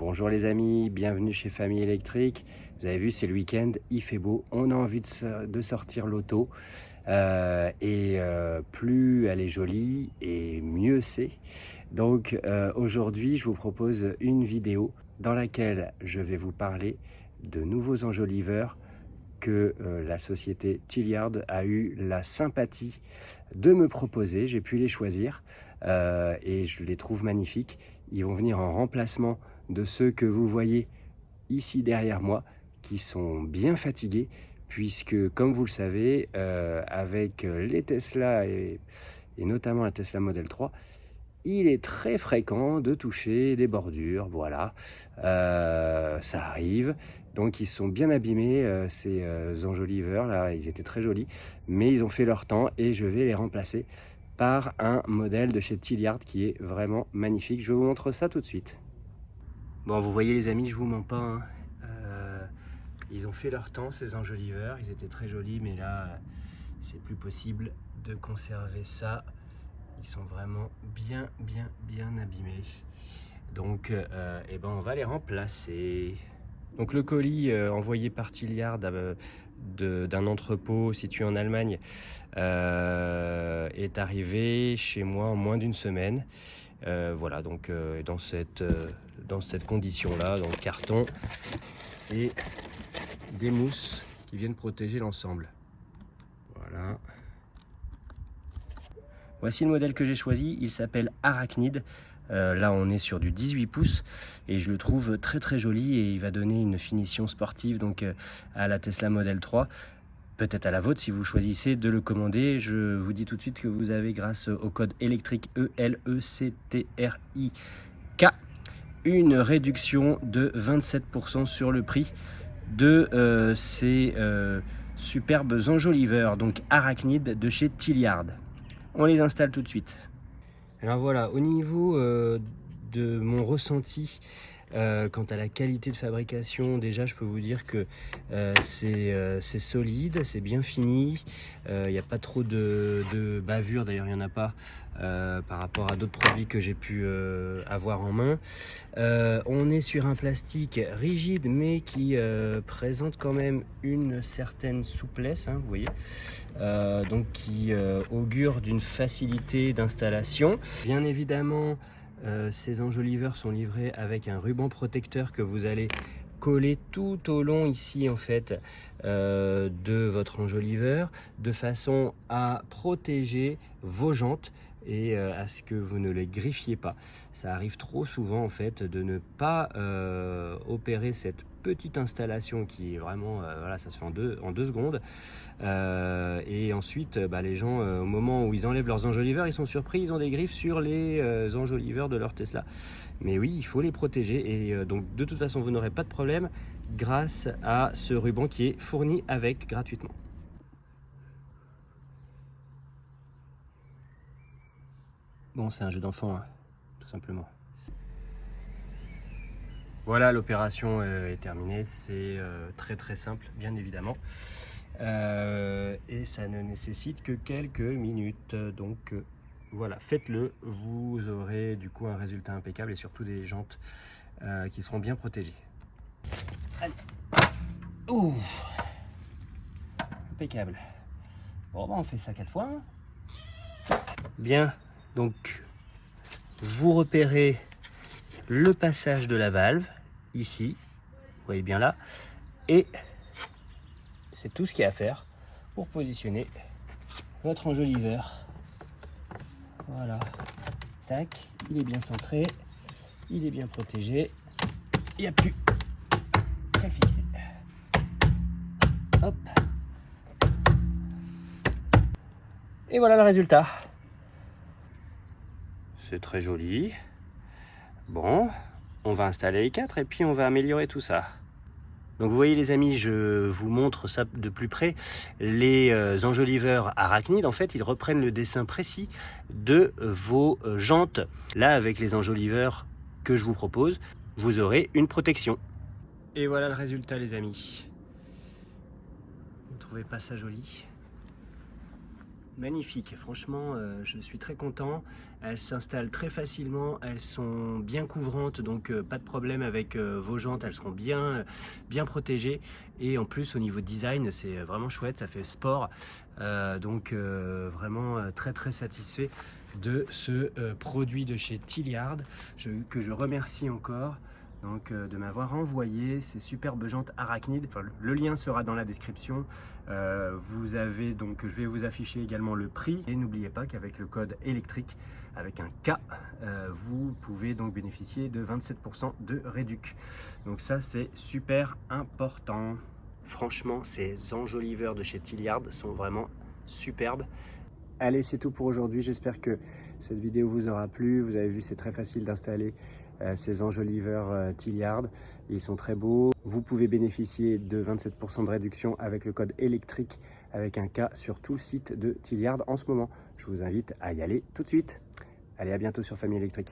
Bonjour les amis, bienvenue chez Famille Électrique. Vous avez vu, c'est le week-end, il fait beau, on a envie de sortir l'auto. Plus elle est jolie et mieux c'est. Donc aujourd'hui, je vous propose une vidéo dans laquelle je vais vous parler de nouveaux enjoliveurs que la société Tilliard a eu la sympathie de me proposer. J'ai pu les choisir et je les trouve magnifiques. Ils vont venir en remplacement de ceux que vous voyez ici derrière moi, qui sont bien fatigués, puisque comme vous le savez, avec les Tesla et notamment la Tesla Model 3, il est très fréquent de toucher des bordures, voilà, ça arrive. Donc ils sont bien abîmés, ces enjoliveurs là, ils étaient très jolis, mais ils ont fait leur temps et je vais les remplacer par un modèle de chez Tilliard qui est vraiment magnifique. Je vous montre ça tout de suite. Bon, vous voyez les amis, je vous mens pas, hein. Ils ont fait leur temps ces enjoliveurs, ils étaient très jolis, mais là c'est plus possible de conserver ça. Ils sont vraiment bien abîmés. Donc on va les remplacer. Donc le colis envoyé par Tilliard d'un entrepôt situé en Allemagne est arrivé chez moi en moins d'une semaine. Voilà, donc dans cette condition-là, dans le carton, et des mousses qui viennent protéger l'ensemble. Voilà. Voici le modèle que j'ai choisi, il s'appelle Arachnid. Là on est sur du 18 pouces et je le trouve très joli et il va donner une finition sportive donc à la Tesla Model 3. Peut-être à la vôtre si vous choisissez de le commander. Je vous dis tout de suite que vous avez, grâce au code électrique ELECTRIK, une réduction de 27% sur le prix de ces superbes enjoliveurs, donc Arachnid de chez Tilliard. On les installe tout de suite. Alors voilà, au niveau de mon ressenti quant à la qualité de fabrication, déjà je peux vous dire que c'est solide, c'est bien fini, il n'y a pas trop de bavures, d'ailleurs il n'y en a pas par rapport à d'autres produits que j'ai pu avoir en main. On est sur un plastique rigide mais qui présente quand même une certaine souplesse, hein, vous voyez, donc qui augure d'une facilité d'installation. Bien évidemment, ces enjoliveurs sont livrés avec un ruban protecteur que vous allez coller tout au long ici en fait de votre enjoliveur, de façon à protéger vos jantes et à ce que vous ne les griffiez pas. Ça arrive trop souvent en fait de ne pas opérer cette petite installation qui est vraiment voilà, ça se fait en deux secondes et ensuite les gens au moment où ils enlèvent leurs enjoliveurs, ils sont surpris, ils ont des griffes sur les enjoliveurs de leur Tesla. Mais oui, il faut les protéger et donc de toute façon vous n'aurez pas de problème grâce à ce ruban qui est fourni avec gratuitement. Bon, c'est un jeu d'enfant, hein, tout simplement. Voilà, l'opération est terminée. C'est très simple, bien évidemment. Et ça ne nécessite que quelques minutes. Donc voilà, faites-le. Vous aurez du coup un résultat impeccable et surtout des jantes qui seront bien protégées. Allez. Ouh. Impeccable. Bon, on fait ça 4 fois. Hein. Bien. Donc, vous repérez le passage de la valve, ici, vous voyez bien là, et c'est tout ce qu'il y a à faire pour positionner votre enjoliveur. Voilà, tac, il est bien centré, il est bien protégé, il n'y a plus qu'à le fixer. Hop. Et voilà le résultat. C'est très joli. Bon, on va installer les 4 et puis on va améliorer tout ça. Donc vous voyez les amis, je vous montre ça de plus près. Les enjoliveurs Arachnid, en fait, ils reprennent le dessin précis de vos jantes. Là, avec les enjoliveurs que je vous propose, vous aurez une protection. Et voilà le résultat les amis. Vous ne trouvez pas ça joli ? Magnifique, franchement, je suis très content. Elles s'installent très facilement, elles sont bien couvrantes, donc pas de problème avec vos jantes, elles seront bien protégées. Et en plus, au niveau design, c'est vraiment chouette, ça fait sport. Donc vraiment très satisfait de ce produit de chez Tilliard, que je remercie encore. Donc de m'avoir envoyé ces superbes jantes arachnides. Enfin, le lien sera dans la description. Vous avez donc, je vais vous afficher également le prix. Et n'oubliez pas qu'avec le code électrique, avec un K, vous pouvez donc bénéficier de 27% de réduc. Donc ça, c'est super important. Franchement, ces enjoliveurs de chez Tilliard sont vraiment superbes. Allez, c'est tout pour aujourd'hui. J'espère que cette vidéo vous aura plu. Vous avez vu, c'est très facile d'installer ces enjoliveurs Tilliard. Ils sont très beaux. Vous pouvez bénéficier de 27% de réduction avec le code électrique avec un K sur tout le site de Tilliard en ce moment. Je vous invite à y aller tout de suite. Allez, à bientôt sur Famille Électrique.